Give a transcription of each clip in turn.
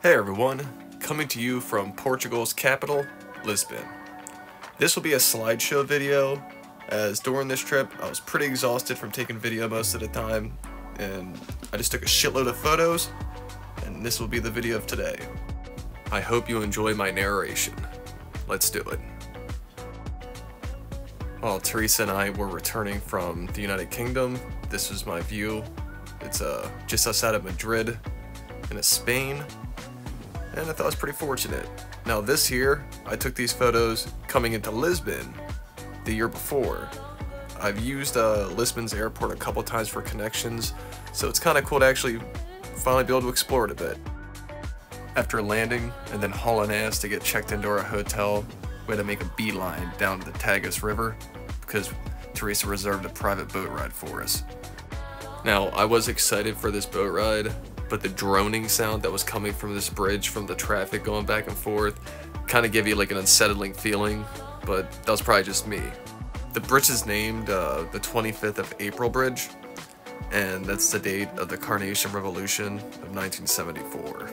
Hey everyone, coming to you from Portugal's capital, Lisbon. This will be a slideshow video, as during this trip I was pretty exhausted from taking video most of the time, and I just took a shitload of photos, and this will be the video of today. I hope you enjoy my narration. Let's do it. While Teresa and I were returning from the United Kingdom, this was my view. It's just outside of Madrid in Spain. And I thought it was pretty fortunate. Now this year, I took these photos coming into Lisbon the year before. I've used Lisbon's airport a couple times for connections, so it's kind of cool to actually finally be able to explore it a bit. After landing and then hauling ass to get checked into our hotel, we had to make a beeline down to the Tagus River because Teresa reserved a private boat ride for us. Now, I was excited for this boat ride, but the droning sound that was coming from this bridge from the traffic going back and forth kind of gave you like an unsettling feeling, but that was probably just me. The bridge is named the 25th of April Bridge, and that's the date of the Carnation Revolution of 1974.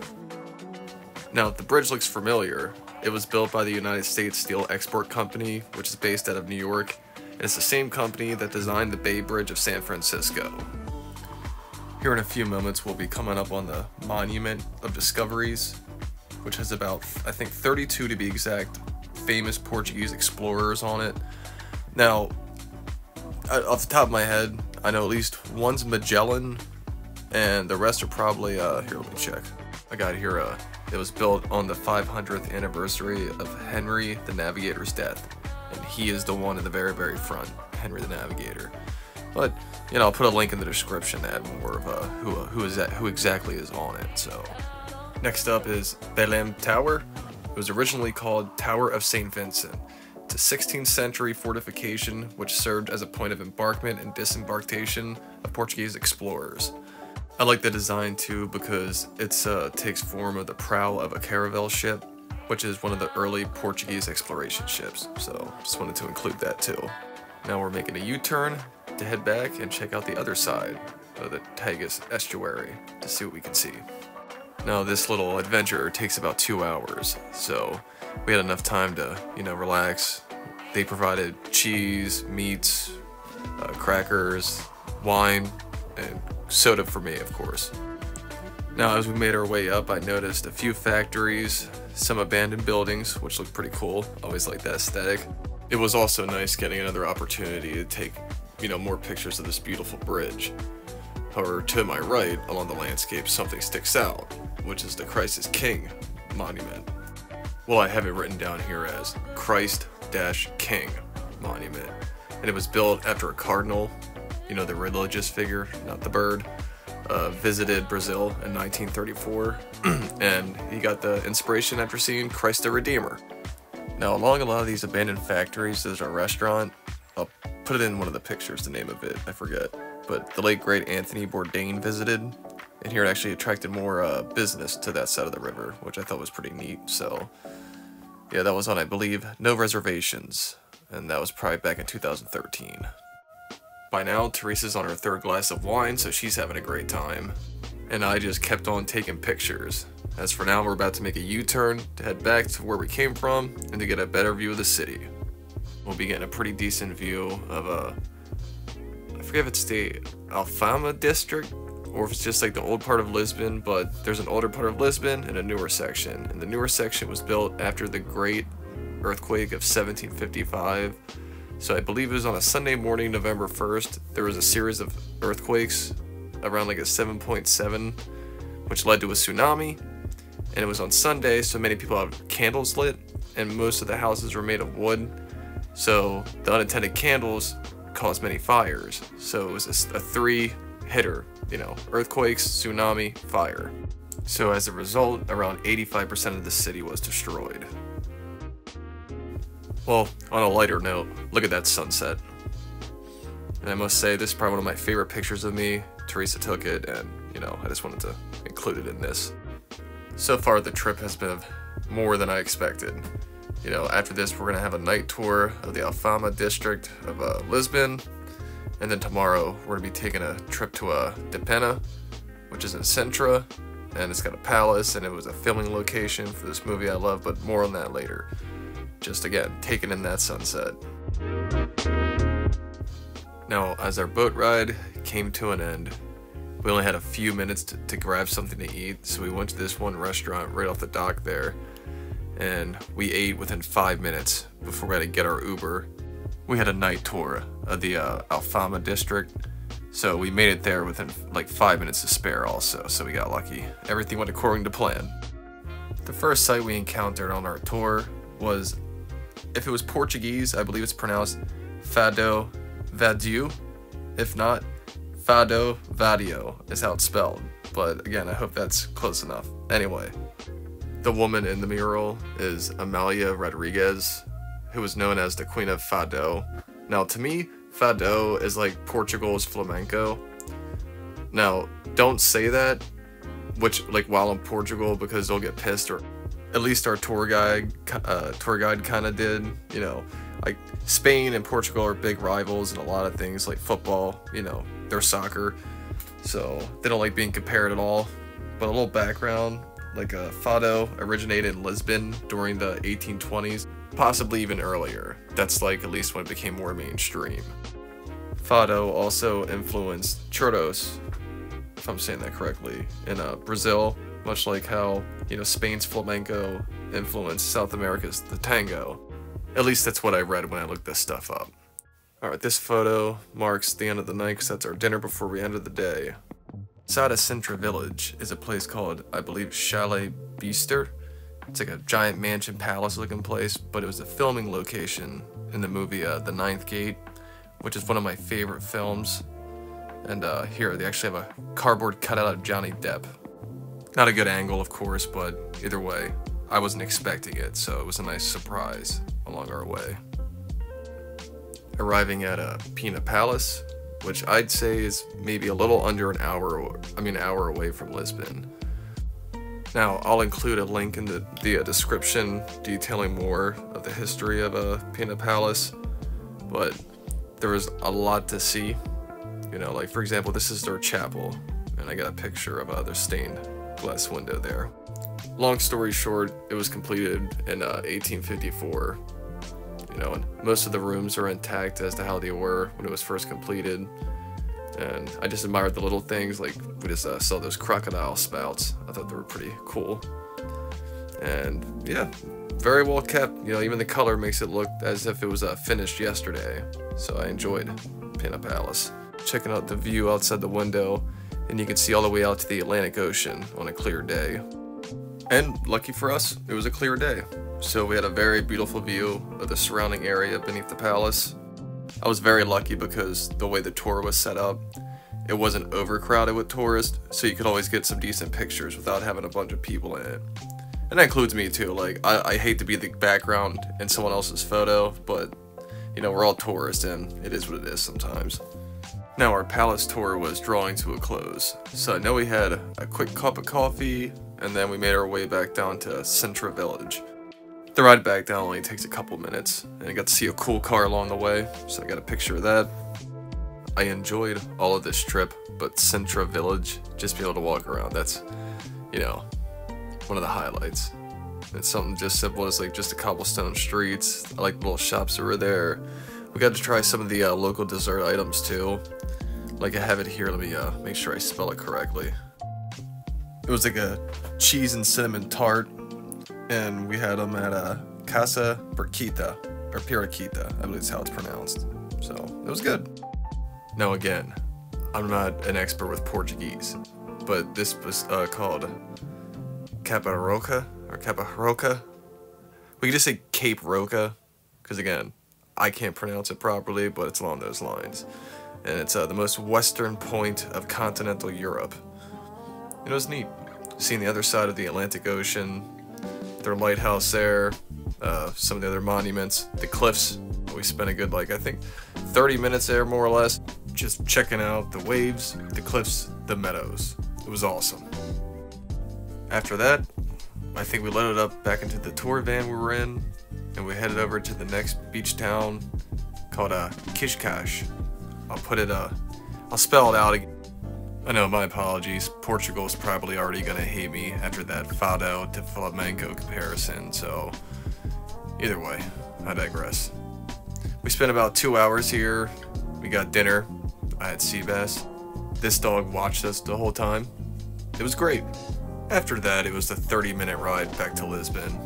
Now, the bridge looks familiar. It was built by the United States Steel Export Company, which is based out of New York, and it's the same company that designed the Bay Bridge of San Francisco. Here in a few moments, we'll be coming up on the Monument of Discoveries, which has about, I think 32 to be exact, famous Portuguese explorers on it. Now, off the top of my head, I know at least one's Magellan, and the rest are probably, here, let me check. I got here, it was built on the 500th anniversary of Henry the Navigator's death, and he is the one in the very, very front, Henry the Navigator. But, you know, I'll put a link in the description to add more of who exactly is on it. So, next up is Belém Tower. It was originally called Tower of St. Vincent. It's a 16th century fortification which served as a point of embarkment and disembarkation of Portuguese explorers. I like the design too because it takes form of the prow of a caravel ship, which is one of the early Portuguese exploration ships. So, just wanted to include that too. Now we're making a U-turn to head back and check out the other side of the Tagus estuary to see what we can see. Now this little adventure takes about 2 hours, so we had enough time to, you know, relax. They provided cheese, meats, crackers, wine, and soda for me, of course. Now as we made our way up, I noticed a few factories, some abandoned buildings, which looked pretty cool. Always like that aesthetic. It was also nice getting another opportunity to take, you know, more pictures of this beautiful bridge. However, to my right, along the landscape, something sticks out, which is the Christ is King monument. Well, I have it written down here as Christ-King monument. And it was built after a cardinal, you know, the religious figure, not the bird, visited Brazil in 1934, and he got the inspiration after seeing Christ the Redeemer. Now, along a lot of these abandoned factories, there's a restaurant. I'll put it in one of the pictures, the name of it, I forget. But the late great Anthony Bourdain visited, and here it actually attracted more business to that side of the river, which I thought was pretty neat. So, yeah, that was on, I believe, no reservations, and that was probably back in 2013. By now, Teresa's on her third glass of wine, so she's having a great time. And I just kept on taking pictures. As for now, we're about to make a U-turn to head back to where we came from and to get a better view of the city. We'll be getting a pretty decent view of I forget if it's the Alfama district or if it's just like the old part of Lisbon, but there's an older part of Lisbon and a newer section. And the newer section was built after the great earthquake of 1755. So I believe it was on a Sunday morning, November 1st, there was a series of earthquakes around like a 7.7, which led to a tsunami. And it was on Sunday, so many people have candles lit, and most of the houses were made of wood. So the unintended candles caused many fires. So it was a three-hitter, you know, earthquakes, tsunami, fire. So as a result, around 85% of the city was destroyed. Well, on a lighter note, look at that sunset. And I must say, this is probably one of my favorite pictures of me. Teresa took it, and, you know, I just wanted to include it in this. So far, the trip has been more than I expected. You know, after this, we're going to have a night tour of the Alfama district of Lisbon. And then tomorrow, we're going to be taking a trip to Depena, which is in Sintra, and it's got a palace, and it was a filming location for this movie I love, but more on that later. Just again, taking in that sunset. Now, as our boat ride came to an end, we only had a few minutes to grab something to eat, so we went to this one restaurant right off the dock there, and we ate within 5 minutes before we had to get our Uber. We had a night tour of the Alfama district, so we made it there within like 5 minutes to spare also, so we got lucky. Everything went according to plan. The first site we encountered on our tour was, if it was Portuguese, I believe it's pronounced Fado Vadio. If not, Fado Vadio is how it's spelled, but again, I hope that's close enough. Anyway, the woman in the mural is Amalia Rodriguez, who was known as the Queen of Fado. Now, to me, Fado is like Portugal's flamenco. Now, don't say that, while in Portugal, because they'll get pissed, or at least our tour guide kind of did. You know, like Spain and Portugal are big rivals in a lot of things, like football. You know, they're soccer, so they don't like being compared at all. But a little background, like Fado originated in Lisbon during the 1820s, possibly even earlier. That's like at least when it became more mainstream. Fado also influenced churros, if I'm saying that correctly, in Brazil, much like how, you know, Spain's flamenco influenced South America's the tango. At least that's what I read when I looked this stuff up. Alright, this photo marks the end of the night because that's our dinner before we ended the day. Outside of Sintra village is a place called, I believe, Chalet Bister. It's like a giant mansion palace looking place, but it was a filming location in the movie The Ninth Gate, which is one of my favorite films. And here, they actually have a cardboard cutout of Johnny Depp. Not a good angle, of course, but either way, I wasn't expecting it, so it was a nice surprise along our way. Arriving at Pina Palace, which I'd say is maybe a little under an hour away from Lisbon. Now, I'll include a link in the description detailing more of the history of Pina Palace, but there was a lot to see. You know, like for example, this is their chapel, and I got a picture of their stained glass window there. Long story short, it was completed in 1854. You know, and most of the rooms are intact as to how they were when it was first completed. And I just admired the little things, like we just saw those crocodile spouts. I thought they were pretty cool. And yeah, very well kept. You know, even the color makes it look as if it was finished yesterday. So I enjoyed Pina Palace. Checking out the view outside the window, and you can see all the way out to the Atlantic Ocean on a clear day. And lucky for us, it was a clear day. So we had a very beautiful view of the surrounding area beneath the palace. I was very lucky because the way the tour was set up, it wasn't overcrowded with tourists, so you could always get some decent pictures without having a bunch of people in it. And that includes me too. Like, I hate to be the background in someone else's photo, but you know, we're all tourists and it is what it is sometimes. Now our palace tour was drawing to a close, so I know we had a quick cup of coffee, and then we made our way back down to Sintra village. The ride back down only takes a couple minutes, and I got to see a cool car along the way, so I got a picture of that. I enjoyed all of this trip, but Sintra village, just being able to walk around, that's, you know, one of the highlights. It's something just simple as like just the cobblestone streets. I like the little shops that were there. We got to try some of the local dessert items too. Like I have it here, let me make sure I spell it correctly. It was like a cheese and cinnamon tart, and we had them at Casa Periquita, or Periquita, I believe is how it's pronounced. So, it was good. Now again, I'm not an expert with Portuguese, but this was called Caparroca, or Caparroca. We could just say Cape Roca, because again, I can't pronounce it properly, but it's along those lines. And it's the most western point of continental Europe. It was neat, seeing the other side of the Atlantic Ocean, their lighthouse there, some of the other monuments, the cliffs. We spent a good, like, I think 30 minutes there, more or less, just checking out the waves, the cliffs, the meadows. It was awesome. After that, I think we loaded up back into the tour van we were in, and we headed over to the next beach town called Cascais. I'll spell it out again. I know, my apologies. Portugal's probably already gonna hate me after that fado to flamenco comparison, so either way, I digress. We spent about 2 hours here. We got dinner. I had sea bass. This dog watched us the whole time. It was great. After that, it was a 30-minute ride back to Lisbon.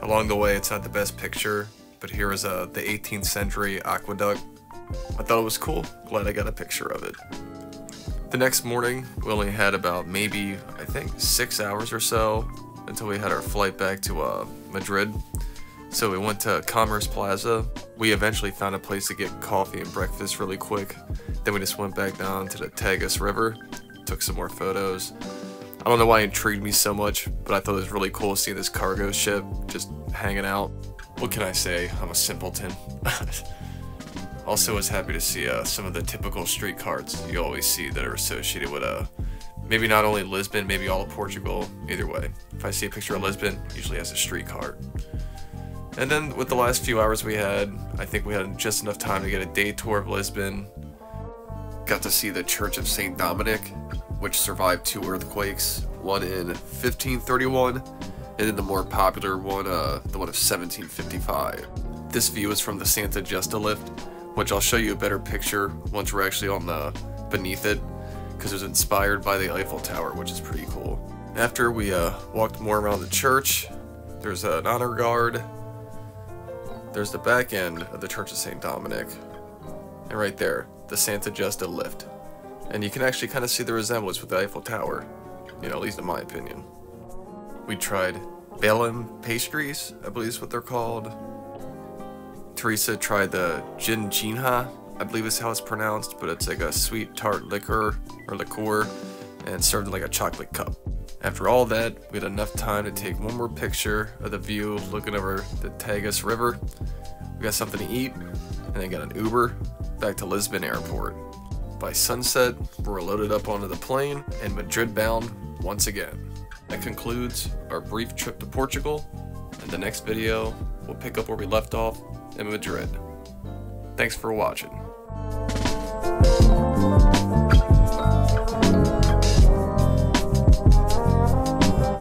Along the way, it's not the best picture, but here is the 18th century aqueduct. I thought it was cool. Glad I got a picture of it. The next morning, we only had about maybe, I think, 6 hours or so until we had our flight back to Madrid. So we went to Commerce Plaza. We eventually found a place to get coffee and breakfast really quick. Then we just went back down to the Tagus River, took some more photos. I don't know why it intrigued me so much, but I thought it was really cool seeing this cargo ship just hanging out. What can I say? I'm a simpleton. Also was happy to see some of the typical street carts you always see that are associated with maybe not only Lisbon, maybe all of Portugal. Either way, if I see a picture of Lisbon, it usually has a street cart. And then with the last few hours we had, I think we had just enough time to get a day tour of Lisbon. Got to see the Church of St. Dominic, which survived 2 earthquakes, one in 1531, and then the more popular one, the one of 1755. This view is from the Santa Justa lift, which I'll show you a better picture once we're actually on the beneath it, because it was inspired by the Eiffel Tower, which is pretty cool. After we walked more around the church, there's an honor guard. There's the back end of the Church of St. Dominic, and right there, the Santa Justa lift. And you can actually kind of see the resemblance with the Eiffel Tower, you know, at least in my opinion. We tried Belém pastries, I believe is what they're called. Teresa tried the ginginha, I believe is how it's pronounced, but it's like a sweet tart liquor, and it's served in like a chocolate cup. After all that, we had enough time to take one more picture of the view looking over the Tagus River. We got something to eat, and then got an Uber back to Lisbon Airport. By sunset, we're loaded up onto the plane and Madrid bound once again. That concludes our brief trip to Portugal. In the next video, we'll pick up where we left off in Madrid. Thanks for watching.